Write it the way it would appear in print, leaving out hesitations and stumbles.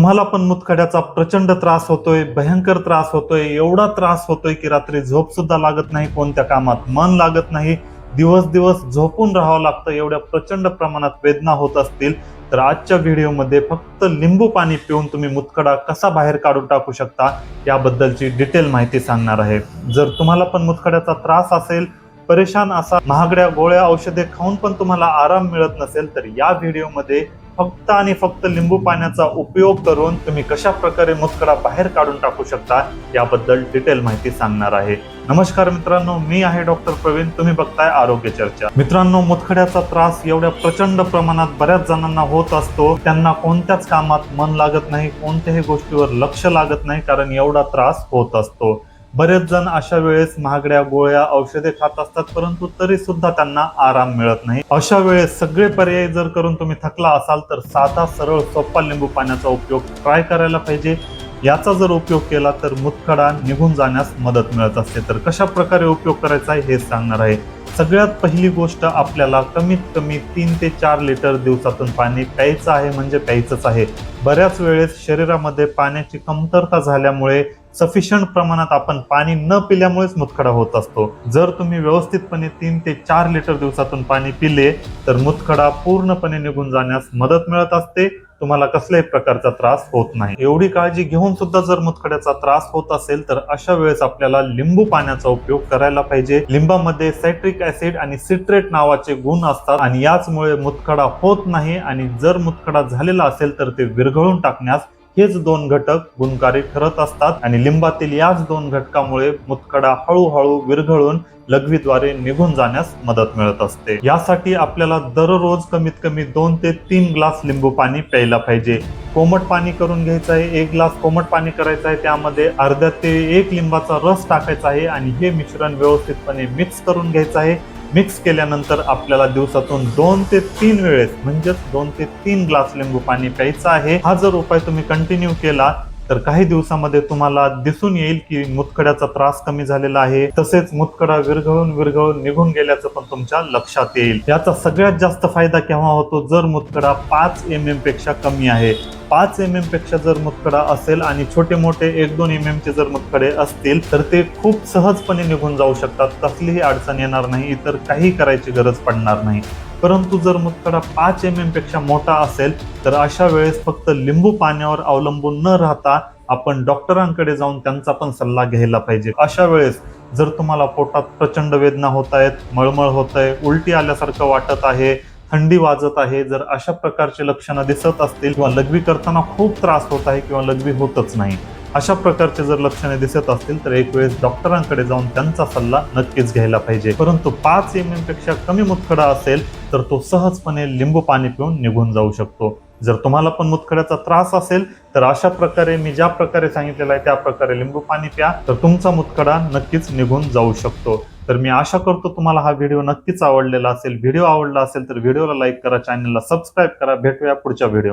तुम्हाला पण मुतखड्याचा प्रचंड त्रास होतोय, भयंकर त्रास होतोय, एवढा त्रास होतोय की रात्री झोप सुद्धा लागत नाही, कोणत्या कामात मन लागत नाही, दिवस दिवस झोपून राहावं लागतं, एवढ्या प्रचंड प्रमाणात वेदना होत असतील तर आजच्या व्हिडिओमध्ये फक्त लिंबू पाणी पिऊन तुम्ही मुतखडा कसा बाहेर काढून टाकू शकता याबद्दलची डिटेल माहिती सांगणार आहे। जर तुम्हाला पण मुतखड्याचा त्रास असेल, परेशान असा, महागड्या गोळ्या औषधे खाऊन पण तुम्हाला आराम मिळत नसेल तर या व्हिडिओमध्ये फक्त आणि फक्त लिंबू पाण्याचा उपयोग करून तुम्ही कशा प्रकारे मुतखडा बाहेर काढून टाकू शकता याबद्दल डिटेल माहिती सांगणार आहे। नमस्कार मित्रांनो, मी आहे डॉक्टर प्रवीण, तुम्ही बघताय आरोग्य चर्चा। मित्रांनो, मुतखड्याचा त्रास एवढ्या प्रचंड प्रमाणात बऱ्याच जणांना होत असतो, त्यांना कोणत्याच कामात मन लागत नाही, कोणत्याही गोष्टीवर लक्ष लागत नाही, कारण एवढा त्रास होत असतो। बरेच जण अशा वेळेस महागड्या गोळ्या औषधे खात असतात, परंतु तरी सुद्धा त्यांना आराम मिळत नाही। अशा वेळेस सगळे पर्याय जर करून तुम्ही थकला असाल तर साधा सरळ सोपा लिंबू पाण्याचा उपयोग ट्राय करायला पाहिजे। याचा जर उपयोग केला तर मुतखडा निघून जाण्यास मदत मिळत असते। तर कशा प्रकारे उपयोग करायचा आहे हे सांगणार आहे। सगळ्यात पहिली गोष्ट, आपल्याला कमीत कमी 3 ते 4 लिटर दिवसातून पाणी प्यायचं आहे, म्हणजे प्यायचंच आहे। बऱ्याच वेळेस शरीरामध्ये पाण्याची कमतरता झाल्यामुळे सफिशियंट प्रमाणात आपण पाणी न पिल्यामुळेच मुतखडा होत असतो। जर तुम्ही व्यवस्थितपणे 3 ते 4 लिटर दिवसातून पाणी पिले तर मुतखडा पूर्णपणे निघून जाण्यास मदत मिळत असते, तुम्हाला कसल्याही प्रकारचा त्रास होत नाही। एवढी काळजी घेऊन सुद्धा जर मुतखड्याचा त्रास होत असेल तर अशा वेळेस आपल्याला लिंबू पाण्याचा उपयोग करायला पाहिजे। लिंबामध्ये सायट्रिक ऍसिड आणि सिट्रेट नावाचे गुण असतात आणि याचमुळे मुतखडा होत नाही, आणि जर मुतखडा झालेला असेल तर ते विरघळून टाकण्यास हेच 2 घटक गुणकारी ठरत असतात, आणि लिंबातील याच 2 घटकामुळे मुतखडा हळूहळू विरघळून लघवीद्वारे निघून जाण्यास मदत मिळत असते। यासाठी आपल्याला दररोज कमीत कमी 2 ते 3 ग्लास लिंबू पाणी प्यायला पाहिजे। कोमट पाणी करून घ्यायचं आहे, 1 ग्लास कोमट पाणी करायचं आहे, त्यामध्ये अर्धा ते 1 लिंबाचा रस टाकायचा आहे आणि हे मिश्रण व्यवस्थितपणे मिक्स करून घ्यायचं आहे। मिक्स केल्यानंतर आपल्याला दिवसातून 2 ते 3 वेळेस म्हणजेच 2 ते 3 ग्लास लिंबू पाणी प्यायचं आहे। हा जर उपाय तुम्ही कंटिन्यू केला तर काही दिवसामध्ये तुम्हाला दिसून येईल की मुतखड्याचा त्रास कमी झालेला आहे, तसेच मुतखडा विरघळून निघून गेल्याचं पण तुमच्या लक्षात येईल। याचा सगळ्यात जास्त फायदा केव्हा होतो, जर मुतखडा 5 mm पेक्षा कमी आहे। 5 mm पेक्षा जर मुतखडा असेल आणि छोटे मोठे 1-2 mm चे जर मुतखडे असतील तर ते खूप सहजपणे निघून जाऊ शकतात, कसलीही अडचण येणार नाही, इतर काही करायची गरज पडणार नाही। परंतु जर मुतखडा 5 mm पेक्षा मोठा असेल तर अशा वेळेस फक्त लिंबू पाण्यावर अवलंबून न राहता आपण डॉक्टरांकडे जाऊन त्यांचा पण सल्ला घ्यायला पाहिजे। अशा वेळेस जर तुम्हाला पोटात प्रचंड वेदना होत आहेत, मळमळ होत आहे, उलटी आल्यासारखं वाटत आहे, थंडी वाजत आहे, जर अशा प्रकारचे लक्षणं दिसत असतील किंवा लघवी करताना खूप त्रास होत आहे किंवा लघवी होतच नाही, अशा प्रकारचे जर लक्षणे दिसत असतील तर एक वेळेस डॉक्टरांकडे जाऊन त्यांचा सल्ला नक्कीच घ्यायला पाहिजे। परंतु 5 mm पेक्षा कमी मुतखडा असेल तर तो सहजपणे लिंबू पाणी पिऊन निघून जाऊ शकतो। जर तुम्हाला पण मुतखड्याचा त्रास असेल तर अशा प्रकारे मी ज्या प्रकारे सांगितलेलं आहे त्या प्रकारे लिंबू पाणी प्या, तर तुमचा मुतखडा नक्कीच निघून जाऊ शकतो। तर मी आशा करतो तुम्हाला हा व्हिडिओ नक्कीच आवडलेला असेल। व्हिडिओ आवडला असेल तर व्हिडिओला लाईक करा, चॅनलला सबस्क्राईब करा। भेटूया पुढच्या व्हिडिओ।